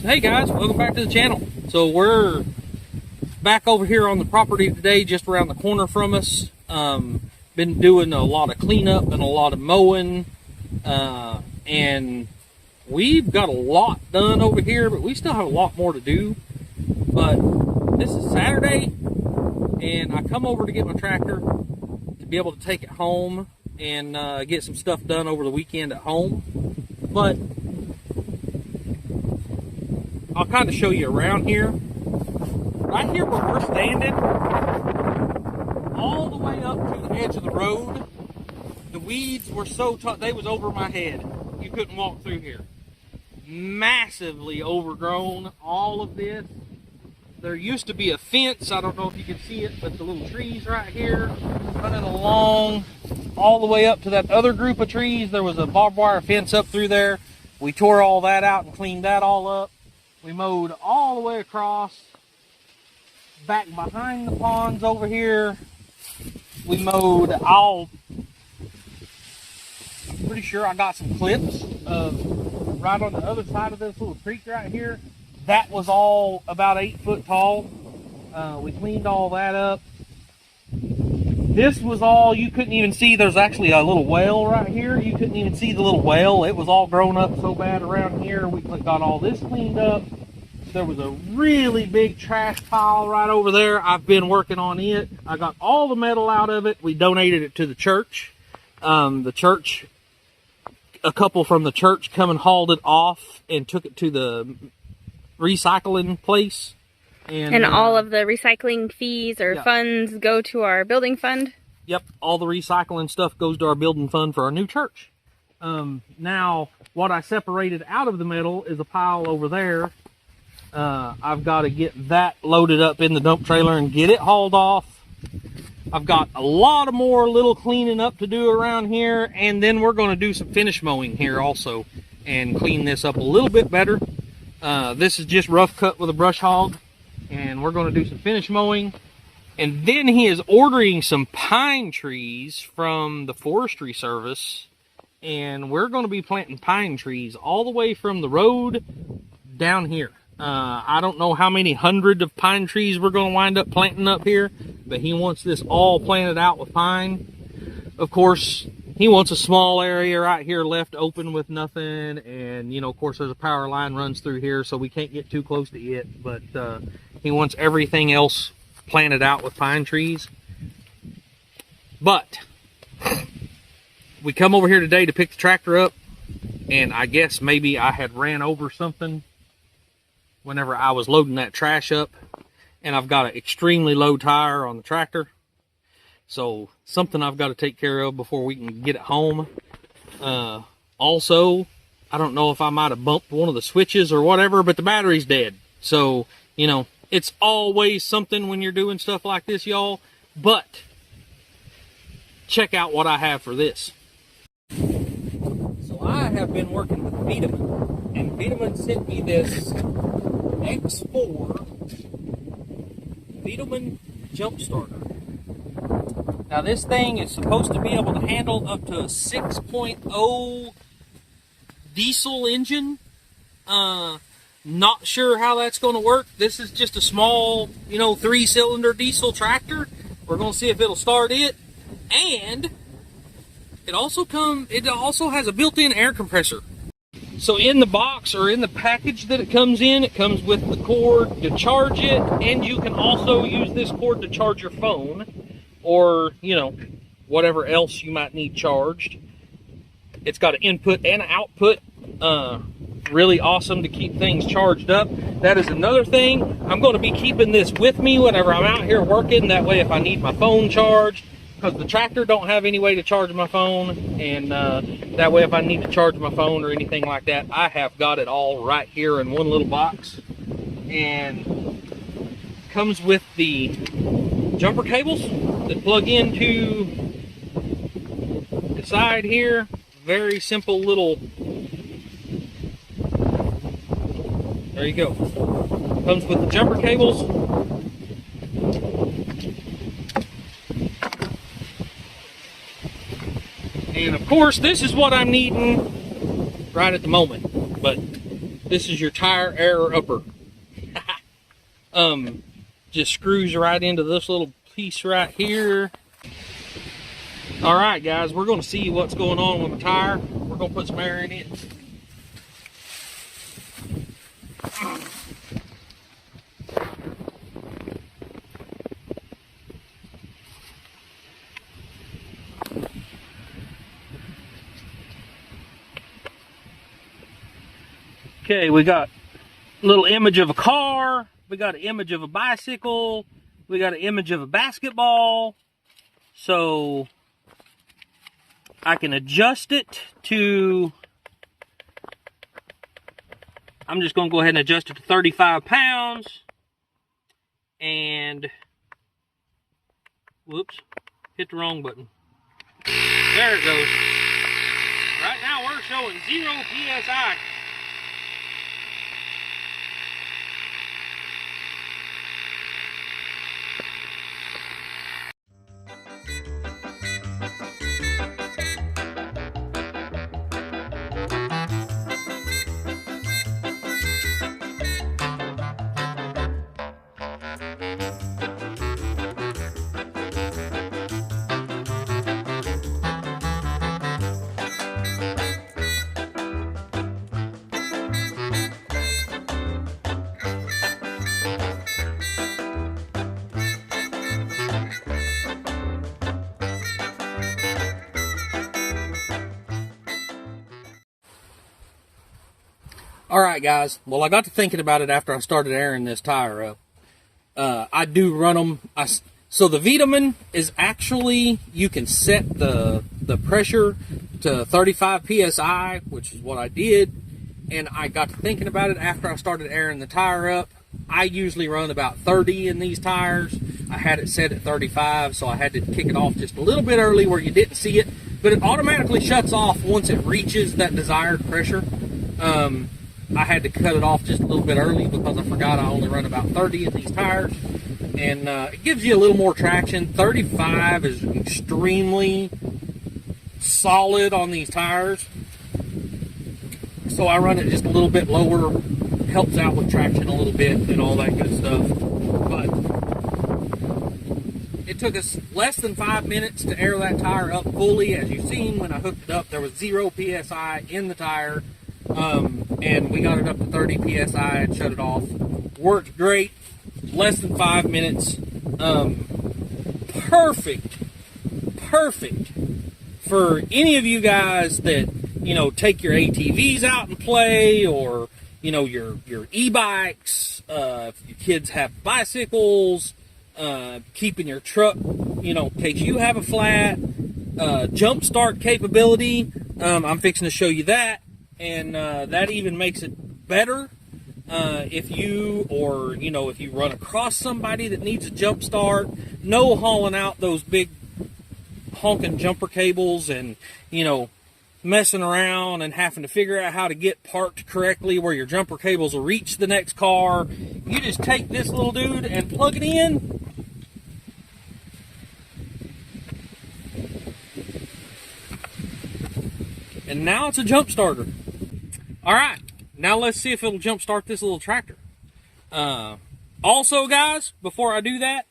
Hey guys, welcome back to the channel. So we're back over here on the property today, just around the corner from us. Been doing a lot of cleanup and a lot of mowing, and we've got a lot done over here, but we still have a lot more to do. But this is Saturday, and I come over to get my tractor to be able to take it home and get some stuff done over the weekend at home. But I'll kind of show you around here. Right here where we're standing, all the way up to the edge of the road, the weeds were so tall, they was over my head. You couldn't walk through here. Massively overgrown, all of this. There used to be a fence, I don't know if you can see it, but the little trees right here, running along all the way up to that other group of trees. There was a barbed wire fence up through there. We tore all that out and cleaned that all up. We mowed all the way across, back behind the ponds over here. We mowed I'm pretty sure I got some clips of right on the other side of this little creek right here. That was all about 8 foot tall. We cleaned all that up. This was all, you couldn't even see, there's actually a little well right here. You couldn't even see the little well. It was all grown up so bad around here. We got all this cleaned up. There was a really big trash pile right over there. I've been working on it. I got all the metal out of it. We donated it to the church. A couple from the church come and hauled it off and took it to the recycling place. And all of the recycling fees or funds go to our building fund? Yep, all the recycling stuff goes to our building fund for our new church. Now, what I separated out of the metal is a pile over there. I've got to get that loaded up in the dump trailer and get it hauled off. I've got a lot of more little cleaning up to do around here, and then we're going to do some finish mowing here also and clean this up a little bit better. This is just rough cut with a brush hog, and we're going to do some finish mowing. And then he is ordering some pine trees from the forestry service, and we're going to be planting pine trees all the way from the road down here. I don't know how many hundred of pine trees we're going to wind up planting up here, but he wants this all planted out with pine. Of course, he wants a small area right here left open with nothing, and you know, of course, there's a power line runs through here, so we can't get too close to it, but he wants everything else planted out with pine trees. But we come over here today to pick the tractor up, and I guess maybe I had ran over something whenever I was loading that trash up, and I've got an extremely low tire on the tractor, so something I've got to take care of before we can get it home. Also, I don't know if I might have bumped one of the switches or whatever, but the battery's dead. So, you know, it's always something when you're doing stuff like this, y'all. But check out what I have for this. So I have been working with VTOMAN, and VTOMAN sent me this X4 VTOMAN jump starter. Now this thing is supposed to be able to handle up to a 6.0 diesel engine. Not sure how that's going to work. This is just a small, you know, 3-cylinder diesel tractor. We're going to see if it'll start it. And it also has a built-in air compressor. So in the box, or in the package that it comes in, it comes with the cord to charge it, and you can also use this cord to charge your phone, or, you know, whatever else you might need charged. It's got an input and an output. Really awesome to keep things charged up. That is another thing. I'm going to be keeping this with me whenever I'm out here working. That way if I need my phone charged, because the tractor don't have any way to charge my phone, and that way if I need to charge my phone or anything like that, I have got it all right here in one little box. And comes with the jumper cables that plug into the side here. Very simple little, there you go. Comes with the jumper cables. And of course, this is what I'm needing right at the moment. But This is your tire air upper. Just screws right into this little piece right here. All right, guys, we're going to see what's going on with the tire. We're going to put some air in it. Okay, we got a little image of a car. We got an image of a bicycle. We got an image of a basketball. So I can adjust it to, I'm just going to go ahead and adjust it to 35 pounds. And, whoops, hit the wrong button. There it goes. Right now we're showing 0 PSI. Alright guys, well I got to thinking about it after I started airing this tire up. I do run them, so the VTOMAN is actually, you can set the pressure to 35 PSI, which is what I did, and I got to thinking about it after I started airing the tire up. I usually run about 30 in these tires. I had it set at 35, so I had to kick it off just a little bit early where you didn't see it, but it automatically shuts off once it reaches that desired pressure. I had to cut it off just a little bit early because I forgot I only run about 30 in these tires. And it gives you a little more traction. 35 is extremely solid on these tires. So I run it just a little bit lower. Helps out with traction a little bit and all that good stuff. But it took us less than 5 minutes to air that tire up fully. As you've seen, when I hooked it up, there was 0 PSI in the tire. And we got it up to 30 PSI and shut it off. Worked great. Less than 5 minutes. Perfect for any of you guys that, you know, take your ATVs out and play, or, you know, your e-bikes, if your kids have bicycles, keeping your truck, you know, in case you have a flat, jump start capability. I'm fixing to show you that. And that even makes it better if you, or, you know, if you run across somebody that needs a jump start. No hauling out those big honking jumper cables and, you know, messing around and having to figure out how to get parked correctly where your jumper cables will reach the next car. You just take this little dude and plug it in. And now it's a jump starter. Alright, now let's see if it'll jump start this little tractor. Also guys, before I do that,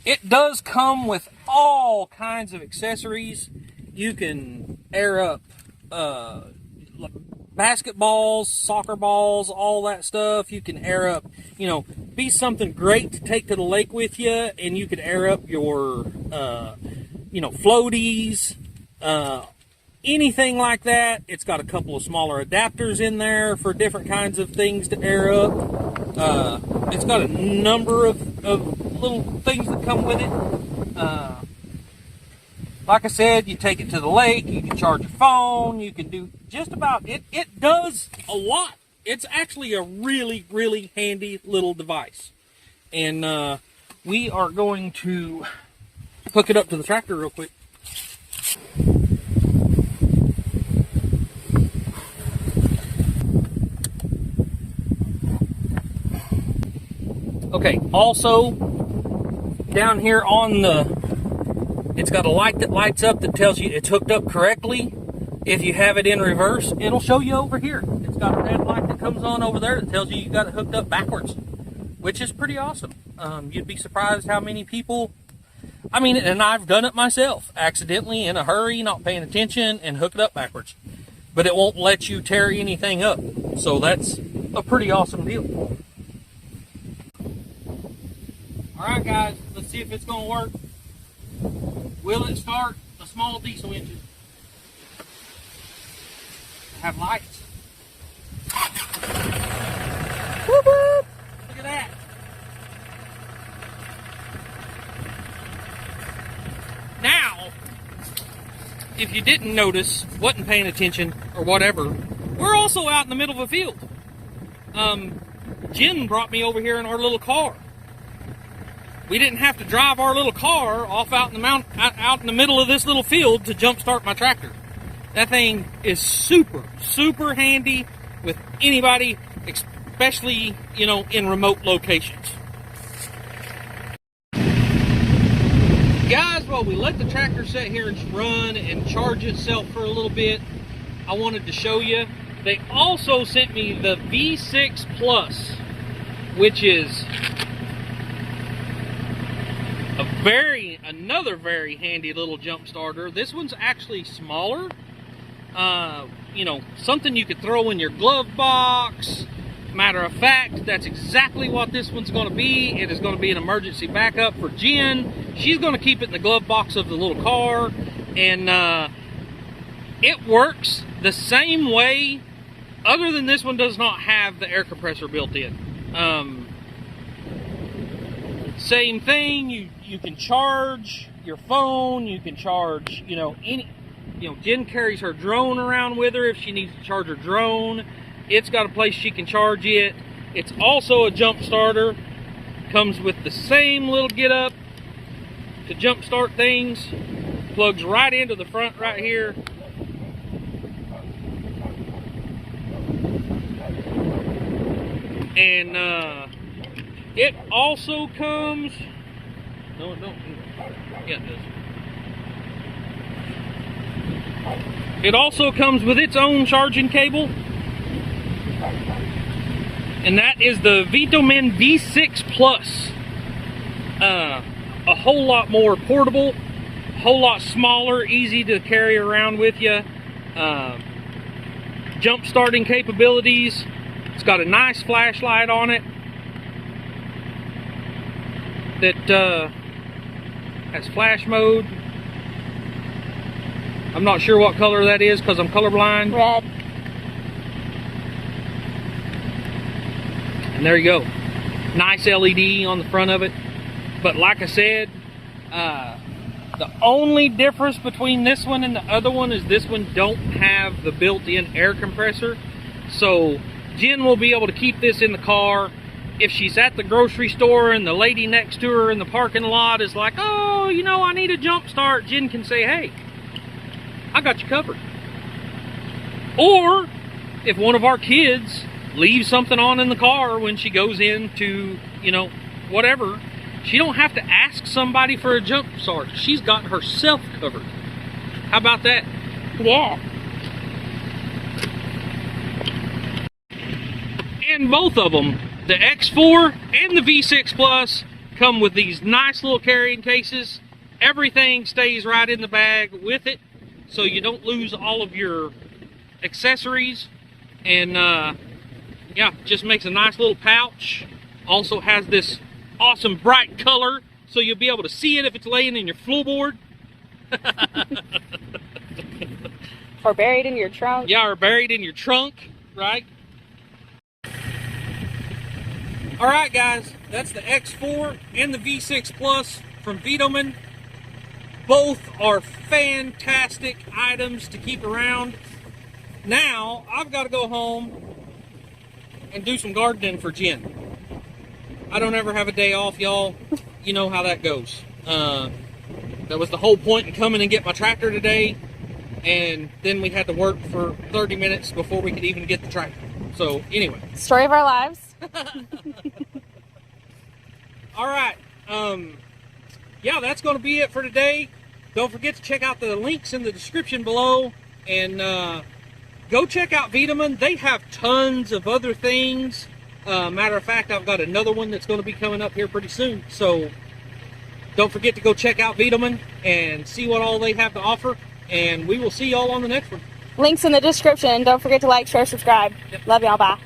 it does come with all kinds of accessories. You can air up basketballs, soccer balls, all that stuff. You can air up, you know, be something great to take to the lake with you, and you could air up your, you know, floaties, anything like that. It's got a couple of smaller adapters in there for different kinds of things to air up. It's got a number of little things that come with it. Like I said, you take it to the lake, you can charge your phone, you can do just about it. It does a lot. It's actually a really, really handy little device. And we are going to hook it up to the tractor real quick. Okay, also down here on the, it's got a light that lights up that tells you it's hooked up correctly. If you have it in reverse, it'll show you over here. It's got a red light that comes on over there that tells you got it hooked up backwards, which is pretty awesome. You'd be surprised how many people, I mean, and I've done it myself, accidentally, in a hurry, not paying attention, and hook it up backwards. But it won't let you tear anything up. So that's a pretty awesome deal. Alright guys, let's see if it's going to work. Will it start a small diesel engine? Have lights. Whoop whoop! Look at that. Now, if you didn't notice, wasn't paying attention, or whatever, we're also out in the middle of a field. Jen brought me over here in our little car. We didn't have to drive our little car off out in the middle of this little field to jump start my tractor. That thing is super, super handy with anybody, especially, you know, in remote locations. Guys, while we let the tractor sit here and run and charge itself for a little bit, I wanted to show you. They also sent me the V6 Plus, which is another very handy little jump starter. This one's actually smaller. You know, something you could throw in your glove box. Matter of fact, that's exactly what this one's going to be. It is going to be an emergency backup for Jen. She's going to keep it in the glove box of the little car, and it works the same way, other than this one does not have the air compressor built in. Same thing, you can charge your phone, you can charge, you know, Jen carries her drone around with her if she needs to charge her drone. It's got a place she can charge it. It's also a jump starter. Comes with the same little get up to jump start things. Plugs right into the front right here. And it also comes, no it don't, yeah it does. It also comes with its own charging cable, and that is the VTOMAN V6 Plus. A whole lot more portable, a whole lot smaller, easy to carry around with you. Jump starting capabilities. It's got a nice flashlight on it that has flash mode. I'm not sure what color that is because I'm colorblind. Red. And there you go. Nice LED on the front of it. But like I said, the only difference between this one and the other one is this one don't have the built-in air compressor. So Jen will be able to keep this in the car. If she's at the grocery store and the lady next to her in the parking lot is like, oh, you know, I need a jump start, Jen can say, hey, I got you covered. Or if one of our kids leaves something on in the car when she goes into, you know, whatever, she don't have to ask somebody for a jump start. She's got herself covered. How about that? Yeah. And both of them, the X4 and the V6 Plus, come with these nice little carrying cases. Everything stays right in the bag with it, so you don't lose all of your accessories. And yeah, just makes a nice little pouch. Also has this awesome bright color, so you'll be able to see it if it's laying in your floorboard. Or buried in your trunk. Yeah, or buried in your trunk, right? Alright guys, that's the X4 and the V6 Plus from VTOMAN. Both are fantastic items to keep around. Now, I've got to go home and do some gardening for Jen. I don't ever have a day off, y'all. You know how that goes. That was the whole point in coming and get my tractor today. And then we had to work for 30 minutes before we could even get the tractor. So, anyway. Story of our lives. Alright. Yeah, that's going to be it for today. Don't forget to check out the links in the description below. And go check out VTOMAN. They have tons of other things. Matter of fact, I've got another one that's going to be coming up here pretty soon. So don't forget to go check out VTOMAN and see what all they have to offer. And we will see y'all on the next one. Links in the description. Don't forget to like, share, subscribe. Yep. Love y'all. Bye.